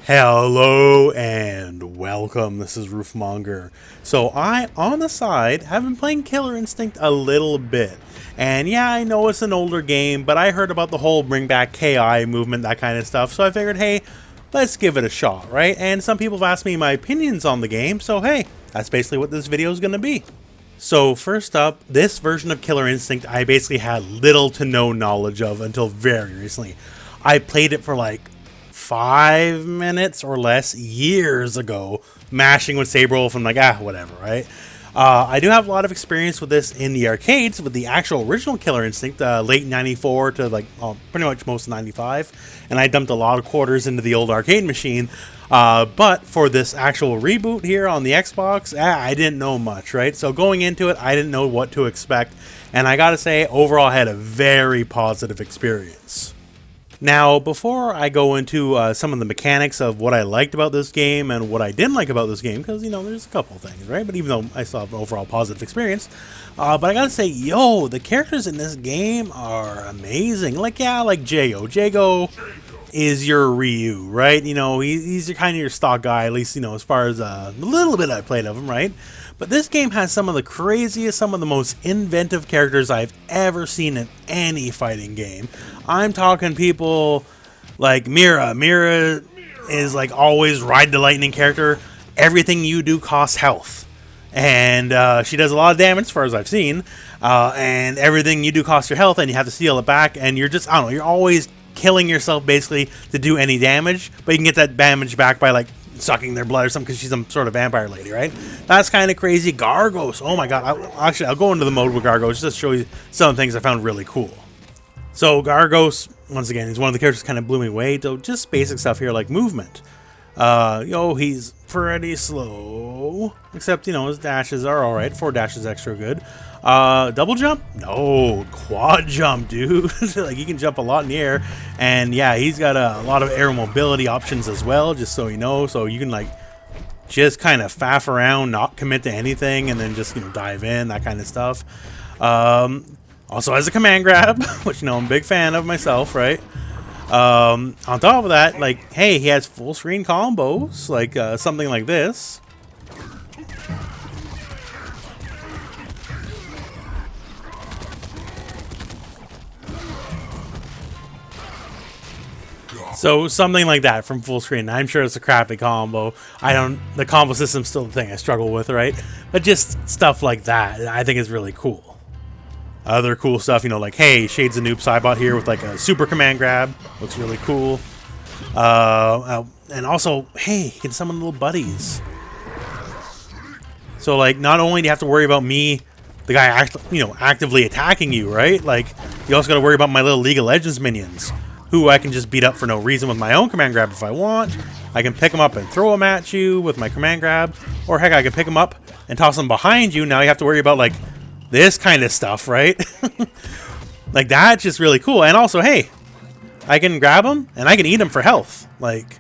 Hello and welcome. This is Rooflemonger. So I, on the side, have been playing Killer Instinct a little bit. And yeah, I know it's an older game, but I heard about the whole bring back KI movement, that kind of stuff. So I figured, hey, let's give it a shot, right? And some people have asked me my opinions on the game, so hey, that's basically what this video is going to be. So first up, this version of Killer Instinct I basically had little to no knowledge of until very recently. I played it for like 5 minutes or less years ago, mashing with Saber Wolf and like, whatever, right? I do have a lot of experience with this in the arcades with the actual original Killer Instinct, late 94 to like pretty much most of 95, and I dumped a lot of quarters into the old arcade machine. But for this actual reboot here on the Xbox, I didn't know much, right? So going into it, I didn't know what to expect, and I gotta say, overall I had a very positive experience. Now, before I go into some of the mechanics of what I liked about this game and what I didn't like about this game, because, you know, there's a couple of things, right? But even though I still have an overall positive experience, but I gotta say, yo, the characters in this game are amazing. Like, yeah, like Jago. Jago is your Ryu, right? You know, he's kind of your stock guy, at least, you know, as far as the little bit I played of him, right? But this game has some of the craziest, some of the most inventive characters I've ever seen in any fighting game. I'm talking people like Mira. Mira is like always ride the lightning character. Everything you do costs health. And she does a lot of damage as far as I've seen. And everything you do costs your health and you have to steal it back. And you're just, I don't know, you're always killing yourself basically to do any damage. But you can get that damage back by like sucking their blood or something because she's some sort of vampire lady, right? That's kind of crazy. Gar Ghost. Oh my god. I'll go into the mode with Gar Ghost just to show you some things I found really cool. So Gar Ghost, once again, is one of the characters that kind of blew me away. So just basic stuff here like movement. He's pretty slow. Except, you know, his dashes are alright. 4 dashes extra good. Double jump? No. Quad jump, dude. Like, he can jump a lot in the air. And yeah, he's got a lot of air mobility options as well, just so you know. So you can, like, just kind of faff around, not commit to anything, and then just, you know, dive in, that kind of stuff. Also has a command grab, which, you know, I'm a big fan of myself, right? On top of that, like, hey, he has full screen combos, like something like this. So something like that from full screen. I'm sure it's a crappy combo. The combo system's still the thing I struggle with, right? But just stuff like that, I think is really cool. Other cool stuff, you know, like, hey, Shades of Noob Cybot here with like a super command grab. Looks really cool. And also, hey, he can summon little buddies. So, like, not only do you have to worry about me, the guy actively attacking you, right? Like, you also got to worry about my little League of Legends minions, who I can just beat up for no reason with my own command grab if I want. I can pick them up and throw them at you with my command grab. Or, heck, I can pick them up and toss them behind you. Now you have to worry about, like, this kind of stuff, right? Like, that's just really cool. And also, hey, I can grab them and I can eat them for health. Like,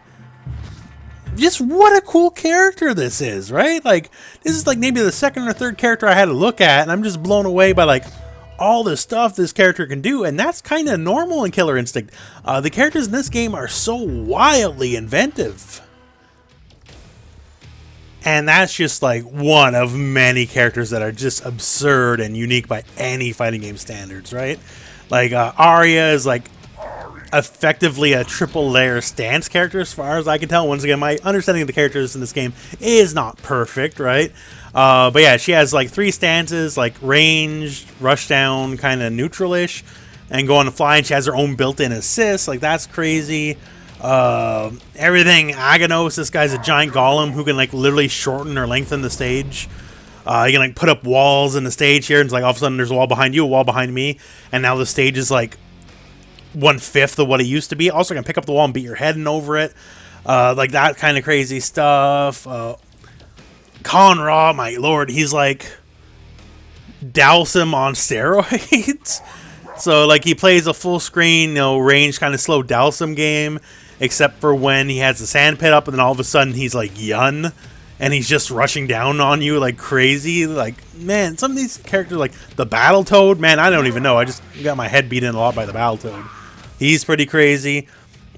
just what a cool character this is, right? Like, this is like maybe the second or third character I had to look at, and I'm just blown away by like all the stuff this character can do. And that's kind of normal in Killer Instinct. The characters in this game are so wildly inventive. And that's just like one of many characters that are just absurd and unique by any fighting game standards, right? Like Arya is like effectively a triple layer stance character as far as I can tell. Once again, my understanding of the characters in this game is not perfect, right? But yeah, she has like 3 stances, like ranged, rushdown, kind of neutral-ish, and go on the fly, and she has her own built-in assist. Like, that's crazy. Everything Aganos, this guy's a giant golem who can like literally shorten or lengthen the stage. You can like put up walls in the stage here, and it's like all of a sudden there's a wall behind you, a wall behind me, and now the stage is like 1/5 of what it used to be. Also, you can pick up the wall and beat your head in over it. Like that kind of crazy stuff. Conra, my lord, he's like Dalsum on steroids. So like he plays a full screen, you know, range kind of slow Dalsum game, except for when he has the sand pit up, and then all of a sudden he's like Yun, and he's just rushing down on you like crazy. Like, man, some of these characters, like the Battletoad, man, I don't even know. I just got my head beaten a lot by the Battletoad. He's pretty crazy.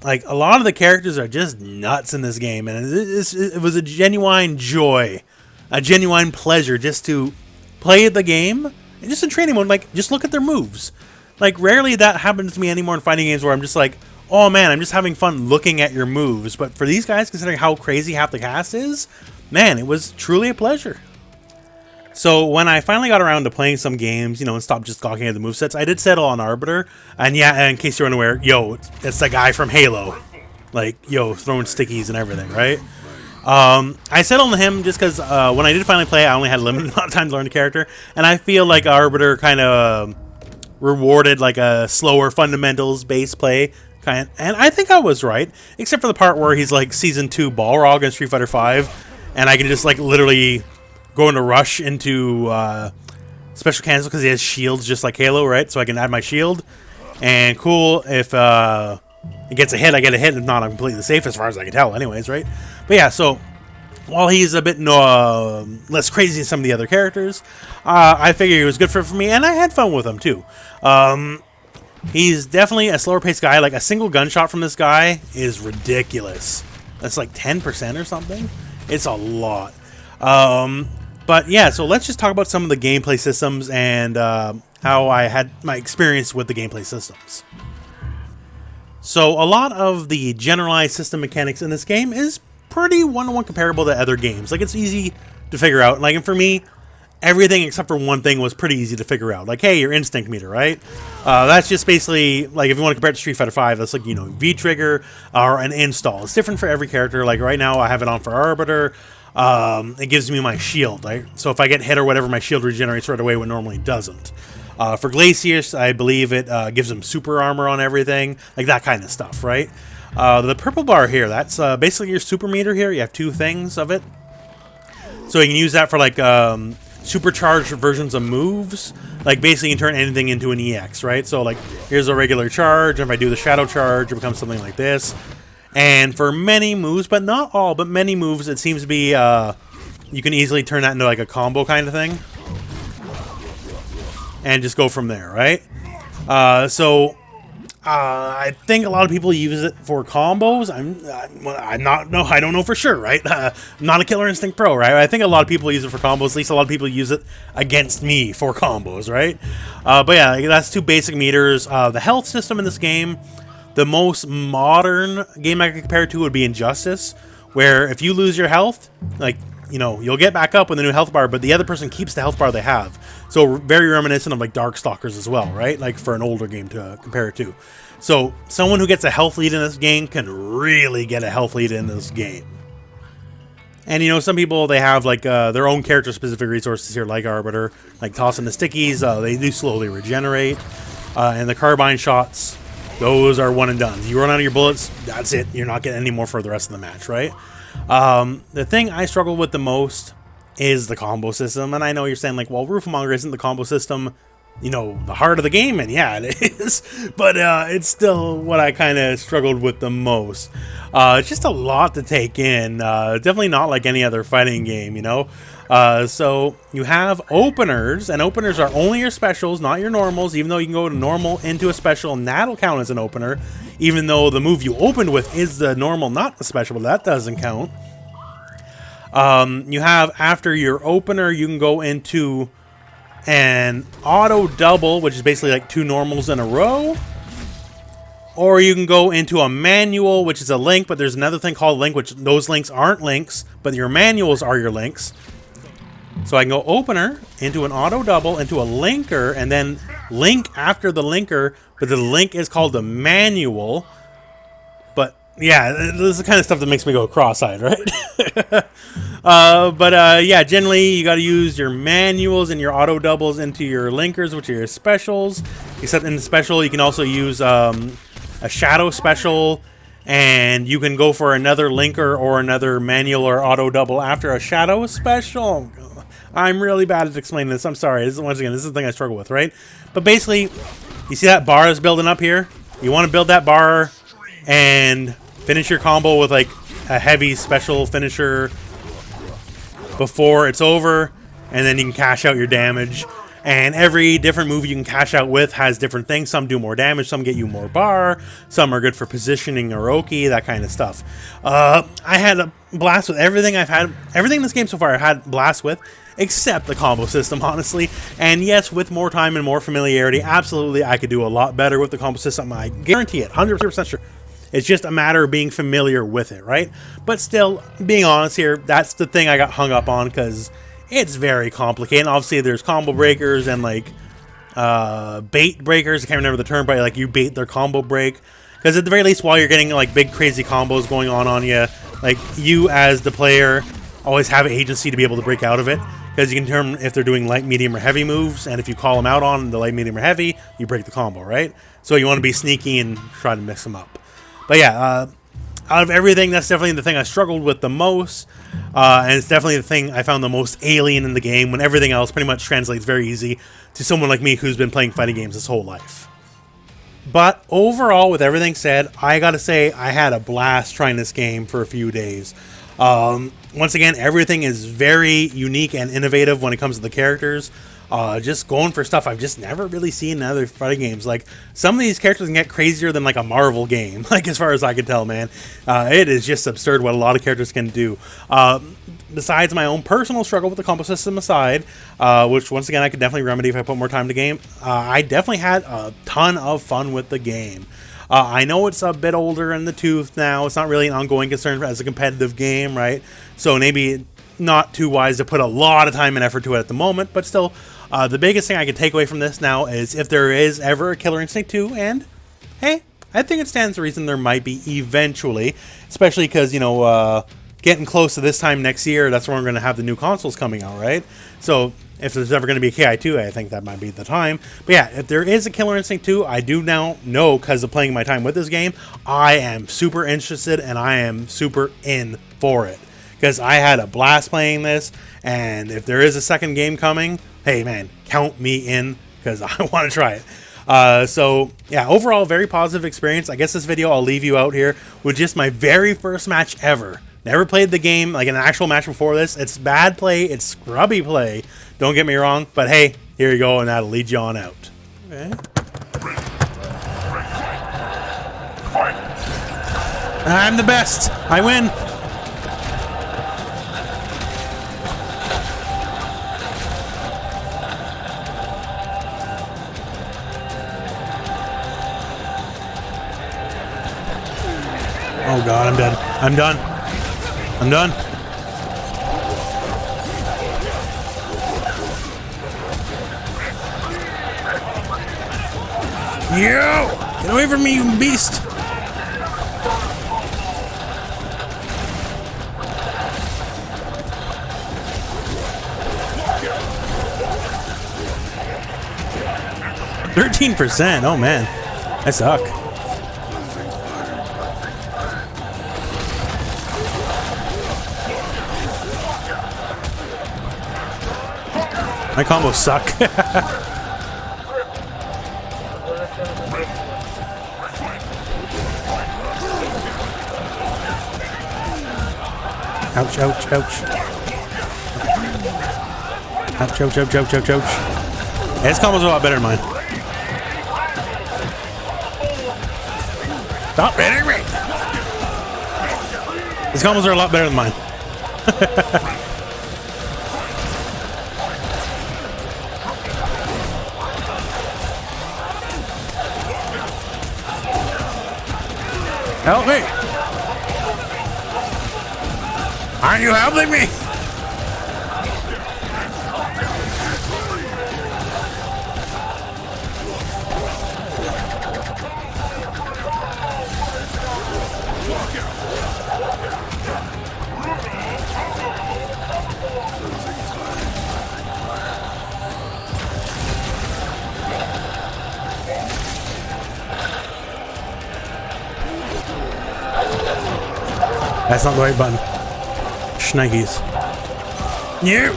Like, a lot of the characters are just nuts in this game, and it was a genuine joy, a genuine pleasure just to play the game, and just in training mode, like, just look at their moves. Like, rarely that happens to me anymore in fighting games where I'm just like, oh man, I'm just having fun looking at your moves. But for these guys, considering how crazy half the cast is, man, it was truly a pleasure. So when I finally got around to playing some games, you know, and stopped just gawking at the movesets, I did settle on Arbiter. And yeah, in case you're unaware, yo, it's the guy from Halo. Like, yo, throwing stickies and everything, right? I settled on him just because when I did finally play, I only had a limited amount of time to learn the character. And I feel like Arbiter kind of rewarded like a slower fundamentals-based play. And I think I was right, except for the part where he's like Season 2 Balrog in Street Fighter V. And I can just like literally go into rush into special cancel because he has shields just like Halo, right? So I can add my shield. And cool, if it gets a hit, I get a hit. If not, I'm completely safe as far as I can tell anyways, right? But yeah, so while he's a bit less crazy than some of the other characters, I figured it was good for me, and I had fun with him too. He's definitely a slower paced guy. Like, a single gunshot from this guy is ridiculous. That's like 10% or something. It's a lot. But yeah, so let's just talk about some of the gameplay systems and how I had my experience with the gameplay systems. So a lot of the generalized system mechanics in this game is pretty one-to-one comparable to other games. Like, it's easy to figure out. Like, and for me, everything except for one thing was pretty easy to figure out. Like, hey, your instinct meter, right? That's just basically, like, if you want to compare it to Street Fighter V, that's like, you know, V-trigger or an install. It's different for every character. Like, right now, I have it on for Arbiter. It gives me my shield, right? So if I get hit or whatever, my shield regenerates right away when normally it doesn't. For Glacius, I believe it gives him super armor on everything, like that kind of stuff, right? The purple bar here, that's basically your super meter here. You have two things of it. So you can use that for, like, supercharged versions of moves. Like, basically you can turn anything into an EX, right? So, like, here's a regular charge. If I do the shadow charge, it becomes something like this. And for many moves, but not all, but many moves, it seems to be, you can easily turn that into, like, a combo kind of thing. And just go from there, right? I think a lot of people use it for combos. I don't know for sure, right? I'm not a Killer Instinct pro, right? I think a lot of people use it for combos. At least a lot of people use it against me for combos, right? But yeah, that's two basic meters. The health system in this game, the most modern game I could compare it to would be Injustice, where if you lose your health, like, you know, you'll get back up with a new health bar, but the other person keeps the health bar they have. So very reminiscent of like Darkstalkers as well, right? Like, for an older game to compare it to. So someone who gets a health lead in this game can really get a health lead in this game. And, you know, some people, they have like their own character-specific resources here, like Arbiter, like tossing the stickies. They do slowly regenerate. And the carbine shots, those are one and done. You run out of your bullets, that's it. You're not getting any more for the rest of the match, right? The thing I struggle with the most is the combo system. And I know you're saying, like, well, rooflemonger isn't the combo system, you know, the heart of the game, and yeah, it is, but it's still what I kind of struggled with the most. It's just a lot to take in. Definitely not like any other fighting game, you know. So you have openers, and openers are only your specials, not your normals, even though you can go to normal into a special, and that'll count as an opener, even though the move you opened with is the normal, not the special, but that doesn't count. You have, after your opener, you can go into an auto double, which is basically like two normals in a row, or you can go into a manual, which is a link, but there's another thing called link, which those links aren't links, but your manuals are your links. So I can go opener into an auto double into a linker, and then link after the linker, but the link is called the manual. But yeah, this is the kind of stuff that makes me go cross-eyed, right? Yeah, generally you got to use your manuals and your auto doubles into your linkers, which are your specials. Except in the special, you can also use a shadow special, and you can go for another linker or another manual or auto double after a shadow special. I'm really bad at explaining this. I'm sorry. Once again, this is the thing I struggle with, right? But basically, you see that bar is building up here? You want to build that bar and finish your combo with like a heavy special finisher before it's over, and then you can cash out your damage. And every different move you can cash out with has different things. Some do more damage, some get you more bar, some are good for positioning Orochi, that kind of stuff. I had a blast with everything everything in this game so far I've had blast with, except the combo system, honestly. And yes, with more time and more familiarity, absolutely I could do a lot better with the combo system. I guarantee it, 100% sure. It's just a matter of being familiar with it, right? But still, being honest here, that's the thing I got hung up on, because it's very complicated. Obviously, there's combo breakers and, like, bait breakers. I can't remember the term, but, like, you bait their combo break. Because at the very least, while you're getting, like, big crazy combos going on you, like, you as the player always have agency to be able to break out of it. Because you can determine if they're doing light, medium, or heavy moves, and if you call them out on the light, medium, or heavy, you break the combo, right? So you want to be sneaky and try to mix them up. But yeah, out of everything, that's definitely the thing I struggled with the most, and it's definitely the thing I found the most alien in the game, when everything else pretty much translates very easy to someone like me who's been playing fighting games his whole life. But overall, with everything said, I gotta say I had a blast trying this game for a few days. Once again, everything is very unique and innovative when it comes to the characters. Just going for stuff I've just never really seen in other fighting games. Like, some of these characters can get crazier than, like, a Marvel game, like, as far as I can tell, man. It is just absurd what a lot of characters can do. Besides my own personal struggle with the combo system aside, which, once again, I could definitely remedy if I put more time to game, I definitely had a ton of fun with the game. I know it's a bit older in the tooth now. It's not really an ongoing concern as a competitive game, right? So maybe not too wise to put a lot of time and effort to it at the moment, but still, the biggest thing I can take away from this now is if there is ever a Killer Instinct 2, and hey, I think it stands to reason there might be eventually, especially because, you know, getting close to this time next year, that's when we're going to have the new consoles coming out, right? So if there's ever going to be a KI2, I think that might be the time. But yeah, if there is a Killer Instinct 2, I do now know, because of playing my time with this game, I am super interested and I am super in for it. Because I had a blast playing this, and if there is a second game coming, hey man, count me in, because I want to try it. So yeah, overall, very positive experience. I guess this video I'll leave you out here with just my very first match ever. Never played the game, like an actual match before this. It's bad play, it's scrubby play, don't get me wrong, but hey, here you go, and that'll lead you on out. Okay. I'm the best, I win. Oh god, I'm dead. I'm done. I'm done. Yo! Get away from me, you beast! %. Oh man, I suck. My combos suck. Ouch, ouch, ouch. Ouch, ouch, ouch, ouch, ouch, ouch. Yeah, his combos are a lot better than mine. Stop hitting me! His combos are a lot better than mine. Help me! Aren't you helping me? That's not the right button. Schnikes. No!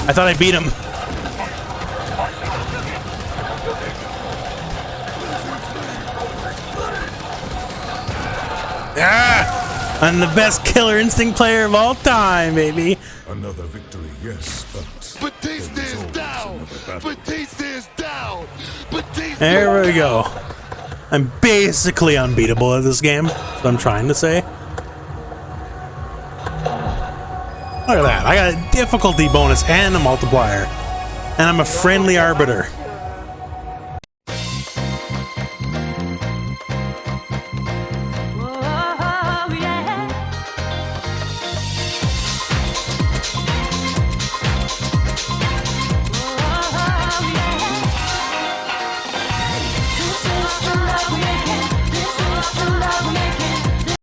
I thought I beat him. Ah! I'm the best Killer Instinct player of all time, baby. Another victory, yes, but Batista is down! Batista is down! Batista. There we go. I'm basically unbeatable at this game. That's what I'm trying to say. Look at that. I got a difficulty bonus and a multiplier. And I'm a friendly arbiter.